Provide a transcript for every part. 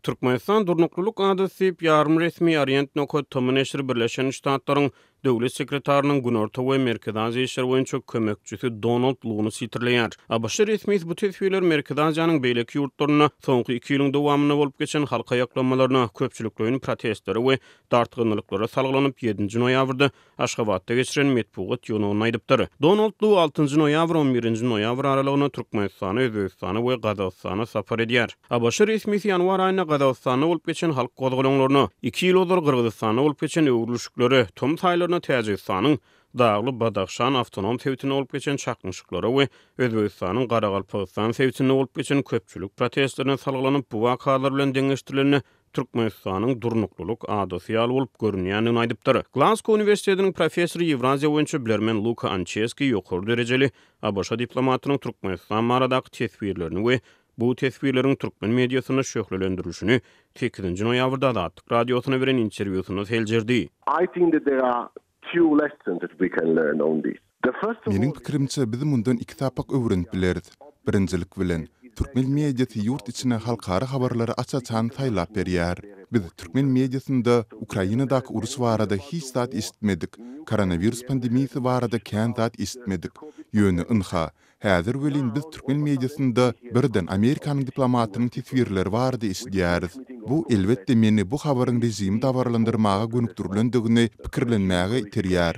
Türkmenistan Durnukluluk Adasyp yarım resmi Orient Nokot Tomun Eşir Birleşen Ştatlaryň Döwlet sekretarinyň Günorta we Merkez Aziýa işleri boýunça kömekçisi Donald Luny sitirleýär. ABC resmi bu tesbirler Merkez Aziýanyň beýleki ýurtlaryna soňky 2 ýylyň dowamyna bolup geçen halka ýaklanmalaryna, köpçüliklerin protestleri we dartgynlyklara salgylanyp 7 noýabrda Aşgabatda geçiren metbuat ýygynyny aýdypdyr. Donald Lu 6 noýabr 11 noýabr aralygyna Türkmenistana, Özbekistana we Gazagystana sapar edýär. ABC resmi ýanwar aýyna Gazagystana bolup geçen halk gozgalaňlaryny, 2 ýyl ozar Kyrgyzstana bolup geçen öwrülüşikleri, tom saýlaryna Täjikistanyň Dagly Badaxşan awtonom sewtine bolup geçen çakmyşyklary we Özbekistanyň Garagalpagystan sewtine bolup geçen köpçülik protestlerine salgylanyp bu wakalar bilen deňeşdirileni Türkmenistanyň durnukluluk adasyal bolup görünýänini aýdypdyr. Glasgow Uniwersitetiniň professory Ewraziýa boýunça bilermen Luka Ancheski ýokary derejeli ABC diplomatynyň Türkmenistan baradaky tesbirlerini we bu tesbirleriň türkmen mediasyny şöhrelendirişini 8 noýabrda Azatlyk radiosyna beren interwýusynda heljerdi. I think that there are two lessons that we can learn on this. The first of Meniň pikirimçe biz mundan iki tapak öwrenip bilerit. Birinjilik bilen türkmen mediasy ýurt içine halkara habarlary açaçan taýlap berýär. Biz türkmen mediasynda Ukrainadaky urus barada hiç zat işitmedik. Koronavirus pandemiyasy barada kän zat işitmedik. Ýöne ynha. Häzir welin biz türkmen mediasynda birden Amerikanyň diplomatynyň tesbirleri bardy işdýäris. Bu elbetde meni bu habaryň rejimi dawarlandyrmaga gönükdirilendigini pikirlenmäge iterýär.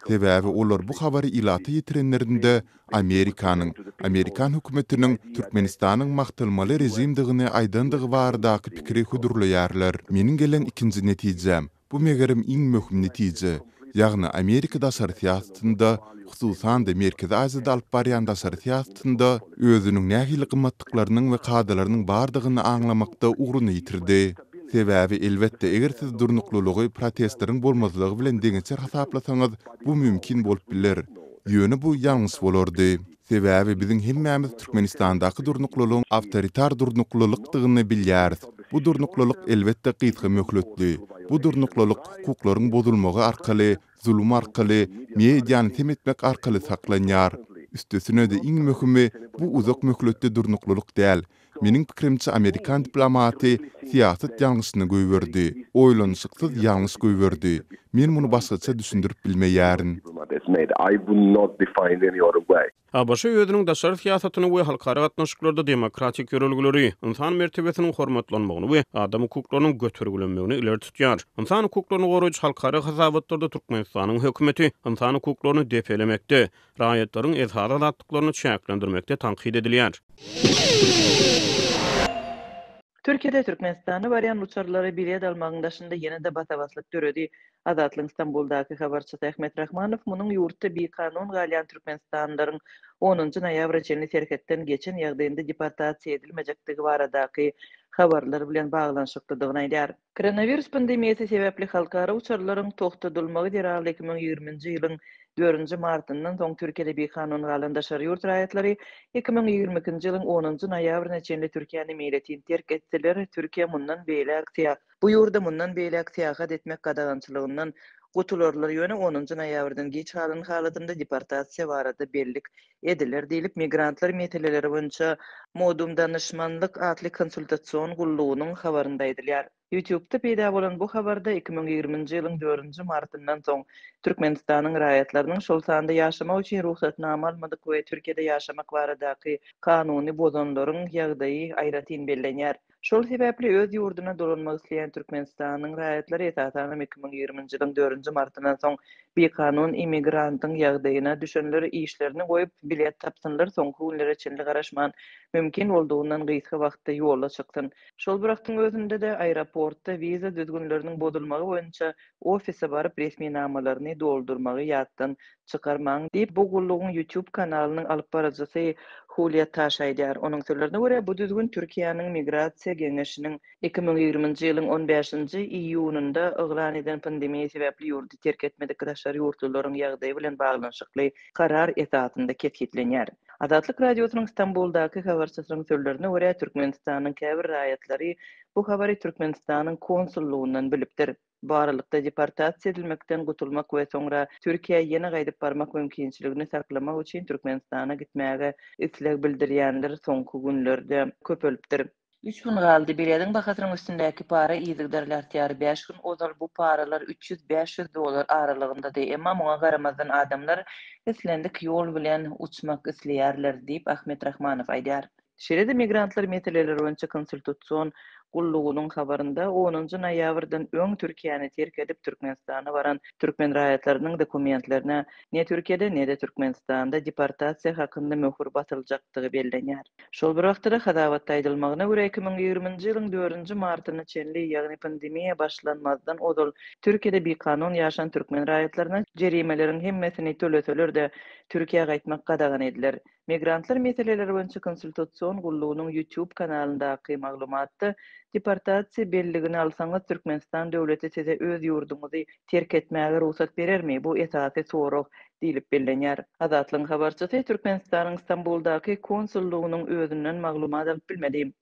Sebäbi olar bu habary ilata ýetirenlerinde Amerikan hökümetiniň Türkmenistanyň magtylmaly rejimdigini aýdandygy baradaky pikiri hudurlaýarlar. Meniň gelen ikinji netijem, bu megerim iň möhüm netije. Ýagny Amerika daşary siýasatynda, hususan da Merkez Aziýada alyp barýan daşary siýasatynda özüniň nähili gymmatlyklarynyň we kadrlarynyň bardygyny aňlamakda uğruny ýitirdi. Sebäbi elbetde eger siz durnuklulugy protestleriň bolmazlygy bilen deňeçer hasaplasaňyz, bu mümkin bolup biler. Ýöne bu ýalňyş bolardy. Sebäbi biziň hemmämiz Türkmenistandaky durnuklulugyň awtoritar durnuklulukdygyny bilýäris. Bu durnukluluk elbetde gysga möhletli. Bu durnukluluk hukuklaryň bozulmagy arkaly, zulüm arkaly, mediany temetmek arkaly saklanýar. Üstesine de iň möhümi bu uzak möhletli durnukluluk däl. Meniň pikirimçe Amerikan diplomaty siýasat ýalňyşyny göýberdi. Oýlanşyksyz ýalňyş göýberdi. Men muny başgaça düşündirip bilmeýärin. I will not define any other way. ABC ýödüniň daşary siýasatyny we halkara gatnaşyklarda demokratik ýörelgileri, insan mertebesiniň hormatlanmagyny we adam hukuklarynyň götergilenmegini ileri tutýar. İnsan hukuklaryny goraýjy halkara hasabatlarda Türkmenistanyň hökümeti insan hukuklaryny depelemekde, raýatlaryň ezhar azatlyklaryny çäklendirmekde tanqid edilýär. Türkiýede Türkmenistany barýan uçarlary bilet almagyňdaşynda ýene-de batawaslyk göredi. Azatlyk İstanbuldaky habarçysy Ahmet Rahmanow munyň ýurtda bir kanun galýan Türkmenistanlylaryň 10 noýabr çenli serhetden geçen ýagdaýynda deportasiýa edilmejekdigi baradaky habarlar bilen baglanyşyklydygyny aýdýar. Koronavirus pandemiýasy sebäpli halkara uçarlaryň togtadylmagy derhal 2020-nji ýylyň 4 martyndan soň Türkiýede bir kanun galan daşary ýurt raýatlary 2022-nji ýylyň 10 noýabryna çenli Türkiýany meýletini terk etseler, Türkiýe mundan beýle aksiýa. Bu ýurda mundan beýle aksiýagat etmek gadagançylygyndan gutulurlar ýöne 10 noýabrdan geç halyn halatynda deportasiýa barada bellik ediler diýilip migrantlar meseleleri boýunça modum danışmanlyk atly konsultasiýon gullugynyň habarynda edilýär. YouTube'da peýda bolan bu habarda 2020-nji ýylyň 4 martyndan soň Türkmenistanyň raýatlarynyň şol sanda ýaşamak üçin ruhsatnama almadyk we Türkiýede ýaşamak baradaky kanuny bozanlaryň ýagdaýy aýratyn bellenýär. Şol sebäpli öz ýurduna dolanmak isleýän Türkmenistanyň raýatlary esasany 2020-nji ýylyň 4 martyndan soň bir kanun immigrantyň ýagdaýyna düşenleri işlerini goýup bilet tapsynlar, soňky günlere çenli garaşman mümkin boldugyny gysga wagtda ýola çykdyn. Şol wagtyň özünde de aeroportda viza düzgünleriniň bozulmagy boýunça ofise baryp resmi namalaryny doldurmagy ýatdan çykarmaň diýip bu gullugyň YouTube kanalynyň alyp barajysy Hulya Taş aýdýar. Onuň sözlerine görä bu düzgün Türkiýanyň migrasiýa geňeşiniň 2020-nji ýylyň 15-nji iýununda yglan eden pandemiýa sebäpli ýurdy terk etmedik daşary ýurtlularyň ýagdaýy bilen baglanyşykly karar esasynda ketgitlenýär. Azatlyk radiosynyň İstanbuldaky habarçysynyň sözlerine görä Türkmenistanyň käbir raýatlary bu habary Türkmenistanyň konsullugyndan bilipdir. Baralykda deportasiýa edilmekden gutulmak we soňra Türkiýe ýene gaýdyp barmak mümkinçiligini saklamak üçin Türkmenistana gitmäge isleg bildirýänler soňky günlerde köpelipdir. 3 gün galdy. Biledim bakatyryň üstündäki para ýyzygdarlar tiyary 5 gün ozal bu paralar $300-500 aralygynda diýip, emma muňa garamazdan adamlar islendik ýol bilen uçmak isleýärler diýip Ahmet Rahmanow aýdýar. Şeride migrantlar meseleleri boýunça konsultasiýon gullugynyň habarynda 10 noýabrdan öň Türkiýany terk edip Türkmenistana baran türkmen raýatlarynyň dokumentlerine ne Türkiýede ne de Türkmenistanda deportasiýa hakynda möhür batyljakdygy bellenýär. Şol bir wagtda hadabat aýdylmagyna görä 2020-nji ýylyň 4 martyna çenli, ýagny pandemiýa başlanmazdan odal Türkiýede bir kanun ýaşan türkmen raýatlaryna jerimelerin hemmesini töleseler-de Türkiýe'ye gaýtmak gadagan ediler. Migrantlar meseleleri boýunça konsultasiýon gullugynyň YouTube kanalyndaky maglumatda deportasiýa belligini alsaňyz Türkmenistan döwleti size öz ýurduňyzy terk etmäge ruhsat berermi? Bu esasy sorag diýilip bellenýär. Azatlyň habarçysy Türkmenistanyň Istanbuldaky konsullugynyň özünden maglumat alyp bilmedim.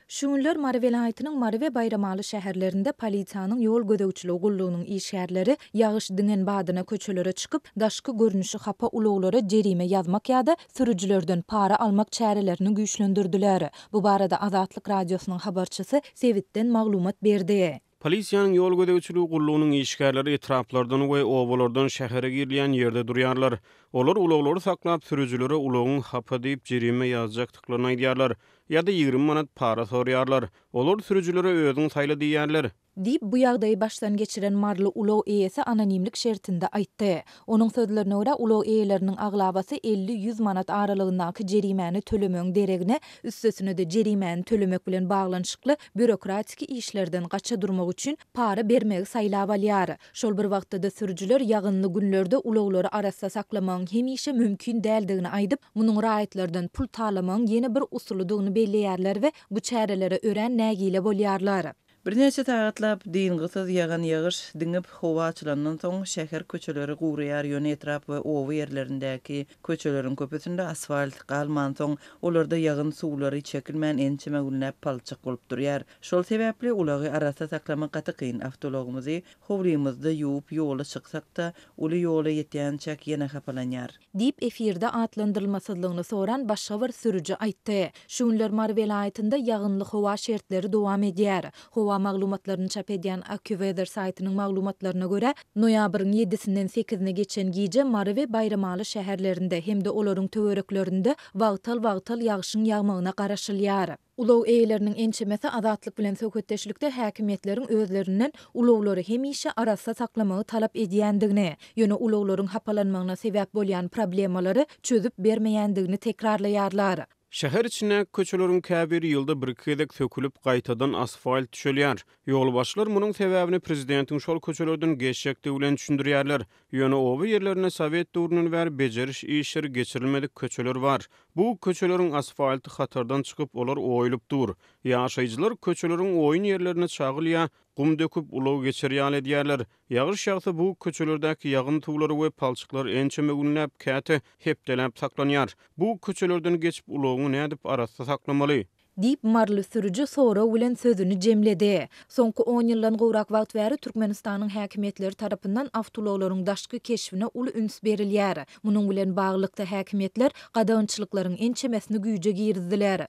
Şuňlar Marwe vilayatynyň Marwe Bayramaly şäherlerinde polisiýanyň ýol gödäwçiligi gullugynyň işgärleri ýagyş diňen badyna köçelere çykyp, daşky görnüşi hapa ulaglara jerime ýazmak ýa-da sürüjilerden para almak çärelerini güýçlendirdiler. Bu barada Azatlyk radiosynyň habarçysy Sewitden maglumat berdi. Polisiýanyň ýol gödäwçiligi gullugynyň işgärleri etraplardan we obalardan şähere girilýän ýerde durýarlar. Olar ulaglary saklap sürüjilere ulagyň hapa diýip jerime ýazjakdyklaryny aýdýarlar. Ya da 20 manat para sorýarlar. Olar sürüjilere özüň saýla diýýärler. Dip bu ýagdaýy başdan geçiren marly ulaw eýesi anonimlik şertinde aýtdy. Onuň sözlerine görä ulaw eýeleriniň aglabasy 50-100 manat aralygyndaky jerimeni tölemeň deregine üstesine de jerimeni tölemek bilen baglanyşykly bürokratiki işlerden gaça durmak üçin para bermegi saýlap alýar. Şol bir wagtda da sürüjiler ýagynly günlerde ulawlary arasda saklamagyň hemişe mümkin däldigini aýdyp, munyň raýatlardan pul talamagyň ýene bir usulydygyny belleýärler we bu çärelere ören nägile bolýarlar. Bir neçe taýatlap diňgysyz ýagan ýagyş diňip howa açylandan soň şäher köçeleri gurýar ýöne etrap we owy ýerlerindäki köçeleriň köpüsinde asfalt galman soň olarda ýagyn suwlary çekilmän ençime gülnäp palçyk bolup durýar. Şol sebäpli ulary arasda saklamak gaty kyn. Awtologymyzy howrymyzda ýuwup ýola çyksak-da uly ýola ýetýänçek ýene hapalanýar. Dip efirde atlandyrylmasyzlygyny soran başga bir sürüji aýtdy. Şuňlar Marwe vilayatynda ýagynly howa şertleri dowam edýär. Howa maglumatlaryny çap edýän AccuWeather saýtynyň maglumatlaryna görä, noýabryň 7-sinden 8-ne geçen gije Marwe Bayramaly şäherlerinde hemde olaryň töwereklerinde wagtal ýagşyň ýagmagyna garaşylýar. Ulaw eýeleriniň ençemesi azatlyk bilen söhbetdeşlikde häkimetleriň özlerinden ulawlary hemişe arasda saklamagy talap edýändigini, ýöne ulawlaryň hapalanmagyna sebäp bolýan problemalary çözüp bermeýändigini tekrarlaýarlar. Şäher içine köçeleriň käbir ýylda bir kedek sökülüp gaýtadan asfalt düşelýär. Ýolbaşçylar munyň sebäbini prezidentiň şol köçelerden geçjekdigi bilen düşündirýärler. Ýöne oby ýerlerine Sowet döwründen bäri bejeriş işleri geçirilmedik köçeler bar. Bu köçeleriň asfalty hatardan çykyp olar oýulyp dur. Ýaşaýjylar köçeleriň oýun ýerlerine çagylýa gum döküp ulaw geçirýär edýärler. Ýagyş ýagsa bu köçelerdäki ýagyn tuwlary we palçyklar ençeme günläp käte hepdeläp saklanýar. Bu köçelerden geçip ulawyny nädip arasda saklamaly? Dip marly sürüji sonra bilen sözünü jemledi. Soňky 10 ýyldan gowrak wagt bäri Türkmenistanyň häkimetleri tarapyndan awtolawlaryň daşky keşfine uly üns berilýär. Munyň bilen baglykda häkimetler gadançylyklaryň ençemesini güýje girdiler.